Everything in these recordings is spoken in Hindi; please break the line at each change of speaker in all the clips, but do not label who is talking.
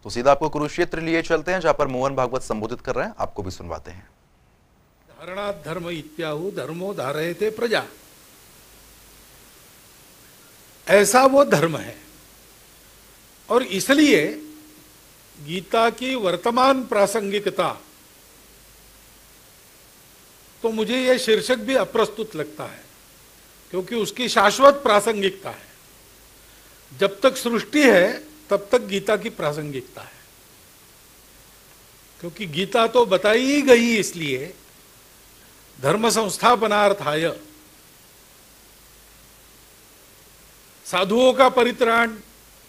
तो सीधा आपको कुरुक्षेत्र लिए चलते हैं, जहां पर मोहन भागवत संबोधित कर रहे हैं, आपको भी सुनवाते हैं।
धारणात् धर्म इत्याहु धर्मो धारयते प्रजा, ऐसा वो धर्म है। और इसलिए गीता की वर्तमान प्रासंगिकता, तो मुझे यह शीर्षक भी अप्रस्तुत लगता है, क्योंकि उसकी शाश्वत प्रासंगिकता है। जब तक सृष्टि है तब तक गीता की प्रासंगिकता है, क्योंकि गीता तो बताई ही गई इसलिए धर्म संस्थापनार्थाय, साधुओं का परित्राण,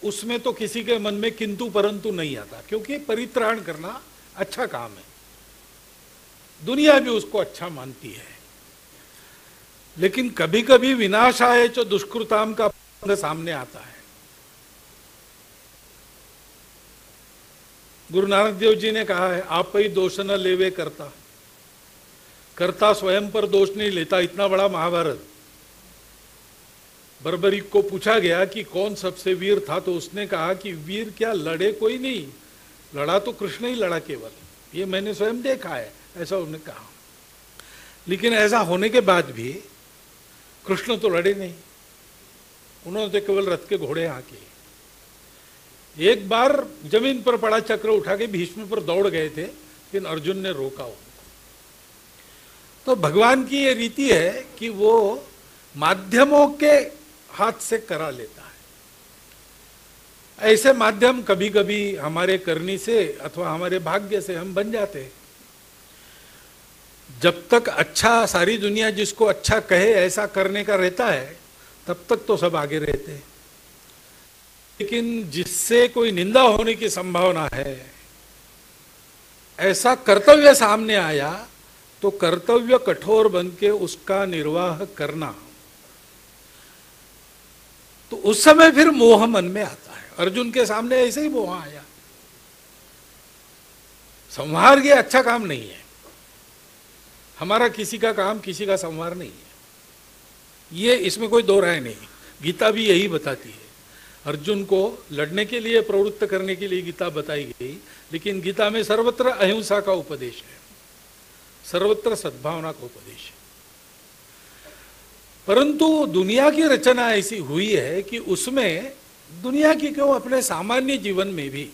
उसमें तो किसी के मन में किंतु परंतु नहीं आता, क्योंकि परित्राण करना अच्छा काम है, दुनिया भी उसको अच्छा मानती है। लेकिन कभी कभी विनाशाय च दुष्कृताम का प्रसंग सामने आता है। गुरु नानक देव जी ने कहा है, आप ही दोष न लेवे करता, करता स्वयं पर दोष नहीं लेता। इतना बड़ा महाभारत, बर्बरीक को पूछा गया कि कौन सबसे वीर था, तो उसने कहा कि वीर क्या, लड़े कोई नहीं, लड़ा तो कृष्ण ही लड़ा केवल, ये मैंने स्वयं देखा है, ऐसा उन्होंने कहा। लेकिन ऐसा होने के बाद भी कृष्ण तो लड़े नहीं, उन्होंने तो केवल रथ के घोड़े हाके। एक बार जमीन पर पड़ा चक्र उठा के भीष्म पर दौड़ गए थे, लेकिन अर्जुन ने रोका उनको। तो भगवान की ये रीति है कि वो माध्यमों के हाथ से करा लेता है। ऐसे माध्यम कभी कभी हमारे करनी से अथवा हमारे भाग्य से हम बन जाते हैं। जब तक अच्छा, सारी दुनिया जिसको अच्छा कहे ऐसा करने का रहता है, तब तक तो सब आगे रहते हैं। लेकिन जिससे कोई निंदा होने की संभावना है, ऐसा कर्तव्य सामने आया, तो कर्तव्य कठोर बन के उसका निर्वाह करना, तो उस समय फिर मोह मन में आता है। अर्जुन के सामने ऐसे ही मोह आया। संहार ये अच्छा काम नहीं है, हमारा किसी का काम किसी का संहार नहीं है, ये इसमें कोई दो राय नहीं। गीता भी यही बताती है। अर्जुन को लड़ने के लिए प्रवृत्त करने के लिए गीता बताई गई, लेकिन गीता में सर्वत्र अहिंसा का उपदेश है, सर्वत्र सद्भावना का उपदेश है। परंतु दुनिया की रचना ऐसी हुई है कि उसमें दुनिया की क्यों, अपने सामान्य जीवन में भी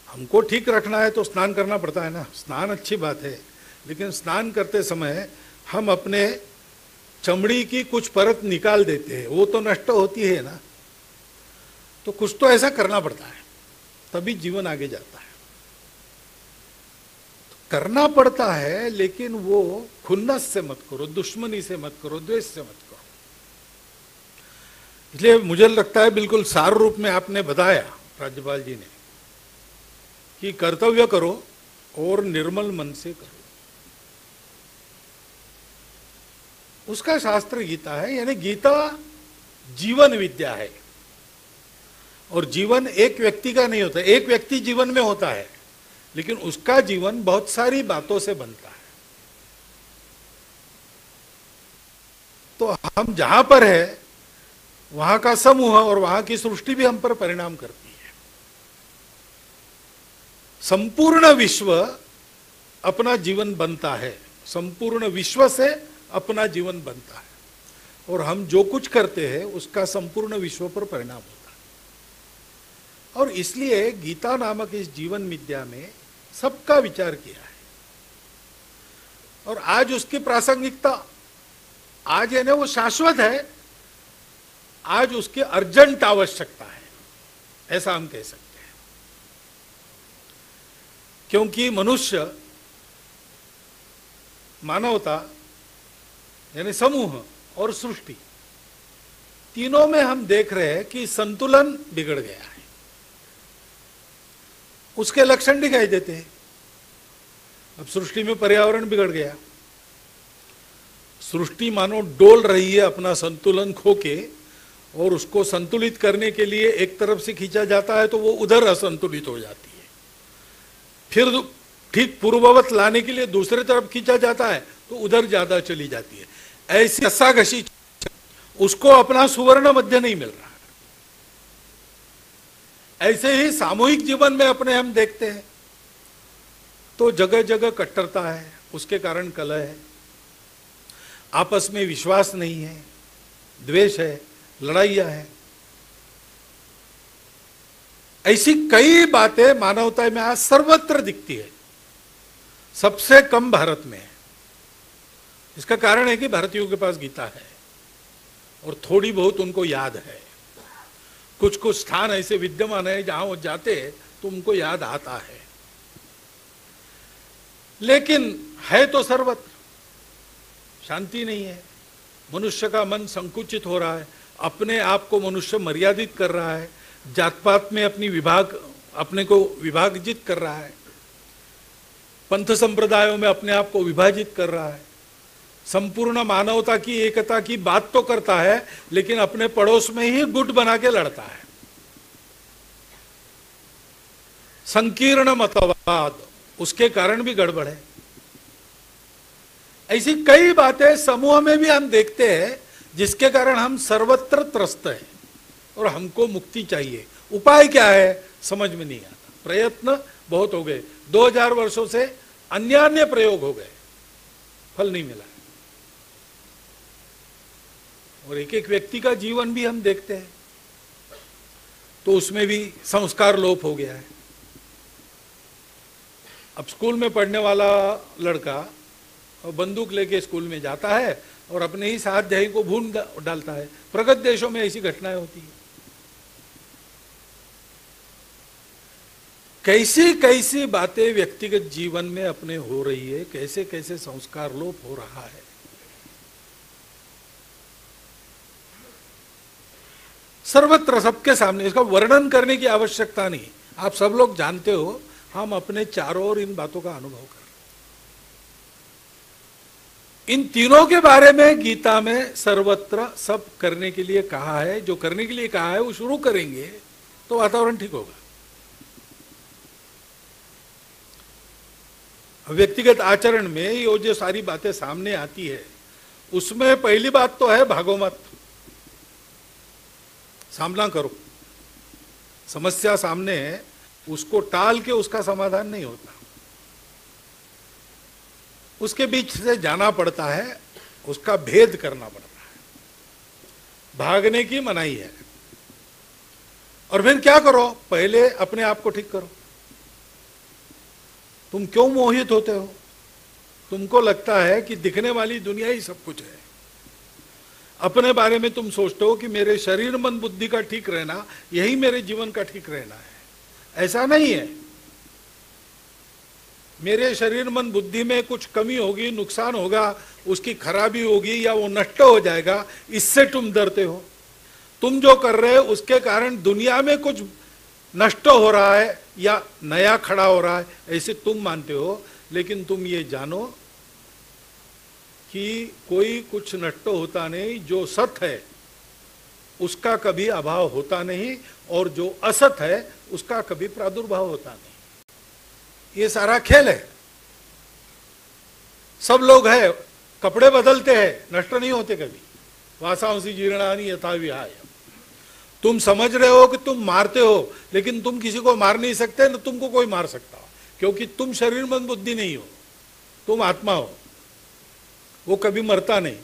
हमको ठीक रखना है तो स्नान करना पड़ता है ना। स्नान अच्छी बात है, लेकिन स्नान करते समय हम अपने चमड़ी की कुछ परत निकाल देते हैं, वो तो नष्ट होती है ना। तो कुछ तो ऐसा करना पड़ता है, तभी जीवन आगे जाता है। तो करना पड़ता है, लेकिन वो खुन्नस से मत करो, दुश्मनी से मत करो, द्वेष से मत करो। इसलिए मुझे लगता है बिल्कुल सार रूप में आपने बताया राज्यपाल जी ने कि कर्तव्य करो और निर्मल मन से करो। उसका शास्त्र गीता है, यानी गीता जीवन विद्या है। और जीवन एक व्यक्ति का नहीं होता, एक व्यक्ति जीवन में होता है, लेकिन उसका जीवन बहुत सारी बातों से बनता है। तो हम जहां पर है वहां का समूह और वहां की सृष्टि भी हम पर परिणाम करती है। संपूर्ण विश्व अपना जीवन बनता है, संपूर्ण विश्व से अपना जीवन बनता है, और हम जो कुछ करते हैं उसका संपूर्ण विश्व पर परिणाम होता है। और इसलिए गीता नामक इस जीवन विद्या में सबका विचार किया है। और आज उसकी प्रासंगिकता, आज यानी वो शाश्वत है, आज उसकी अर्जेंट आवश्यकता है, ऐसा हम कह सकते हैं। क्योंकि मनुष्य, मानवता यानी समूह और सृष्टि, तीनों में हम देख रहे हैं कि संतुलन बिगड़ गया है। उसके लक्षण दिखाई देते हैं। अब सृष्टि में पर्यावरण बिगड़ गया, सृष्टि मानो डोल रही है अपना संतुलन खो के, और उसको संतुलित करने के लिए एक तरफ से खींचा जाता है तो वो उधर असंतुलित हो जाती है। फिर ठीक पूर्ववत लाने के लिए दूसरे तरफ खींचा जाता है तो उधर ज्यादा चली जाती है। ऐसी रस्साकशी, उसको अपना सुवर्ण मध्य नहीं मिल रहा। ऐसे ही सामूहिक जीवन में अपने हम देखते हैं तो जगह जगह कट्टरता है, उसके कारण कलह है, आपस में विश्वास नहीं है, द्वेष है, लड़ाइयां है। ऐसी कई बातें मानवता में आज सर्वत्र दिखती है, सबसे कम भारत में है। इसका कारण है कि भारतीयों के पास गीता है और थोड़ी बहुत उनको याद है। कुछ कुछ स्थान ऐसे विद्यमान है जहां वो जाते तो उनको याद आता है, लेकिन है तो सर्वत्र शांति नहीं है। मनुष्य का मन संकुचित हो रहा है, अपने आप को मनुष्य मर्यादित कर रहा है, जात पात में अपने को विभाजित कर रहा है, पंथ संप्रदायों में अपने आप को विभाजित कर रहा है, संपूर्ण मानवता की एकता की बात तो करता है लेकिन अपने पड़ोस में ही गुट बना के लड़ता है। संकीर्ण मतवाद, उसके कारण भी गड़बड़ है। ऐसी कई बातें समूह में भी हम देखते हैं जिसके कारण हम सर्वत्र त्रस्त हैं और हमको मुक्ति चाहिए। उपाय क्या है समझ में नहीं आता। प्रयत्न बहुत हो गए, 2000 वर्षों से अन्य प्रयोग हो गए, फल नहीं मिला। और एक एक व्यक्ति का जीवन भी हम देखते हैं तो उसमें भी संस्कार लोप हो गया है। अब स्कूल में पढ़ने वाला लड़का बंदूक लेके स्कूल में जाता है और अपने ही स्वाध्यायी को भून डालता है। प्रगत देशों में ऐसी घटनाएं होती है। कैसी कैसी बातें व्यक्तिगत जीवन में अपने हो रही है, कैसे कैसे संस्कार लोप हो रहा है। सर्वत्र सबके सामने, इसका वर्णन करने की आवश्यकता नहीं, आप सब लोग जानते हो। हम अपने चारों ओर इन बातों का अनुभव कर, इन तीनों के बारे में गीता में सर्वत्र सब करने के लिए कहा है। जो करने के लिए कहा है वो शुरू करेंगे तो वातावरण ठीक होगा। व्यक्तिगत आचरण में ये जो सारी बातें सामने आती है उसमें पहली बात तो है भागो मत, सामना करो। समस्या सामने है, उसको टाल के उसका समाधान नहीं होता, उसके बीच से जाना पड़ता है, उसका भेद करना पड़ता है। भागने की मनाही है। और फिर क्या करो, पहले अपने आप को ठीक करो। तुम क्यों मोहित होते हो? तुमको लगता है कि दिखने वाली दुनिया ही सब कुछ है। अपने बारे में तुम सोचते हो कि मेरे शरीर मन बुद्धि का ठीक रहना यही मेरे जीवन का ठीक रहना है। ऐसा नहीं है। मेरे शरीर मन बुद्धि में कुछ कमी होगी, नुकसान होगा, उसकी खराबी होगी या वो नष्ट हो जाएगा, इससे तुम डरते हो। तुम जो कर रहे हो उसके कारण दुनिया में कुछ नष्ट हो रहा है या नया खड़ा हो रहा है, ऐसे तुम मानते हो। लेकिन तुम ये जानो कि कोई कुछ नष्ट होता नहीं, जो सत है उसका कभी अभाव होता नहीं और जो असत है उसका कभी प्रादुर्भाव होता नहीं। ये सारा खेल है। सब लोग है, कपड़े बदलते हैं, नष्ट नहीं होते कभी। वासांसी जीर्णानि यथा विहाय। तुम समझ रहे हो कि तुम मारते हो, लेकिन तुम किसी को मार नहीं सकते, न तुमको कोई मार सकता, क्योंकि तुम शरीर मन बुद्धि नहीं हो, तुम आत्मा हो। वो कभी मरता नहीं।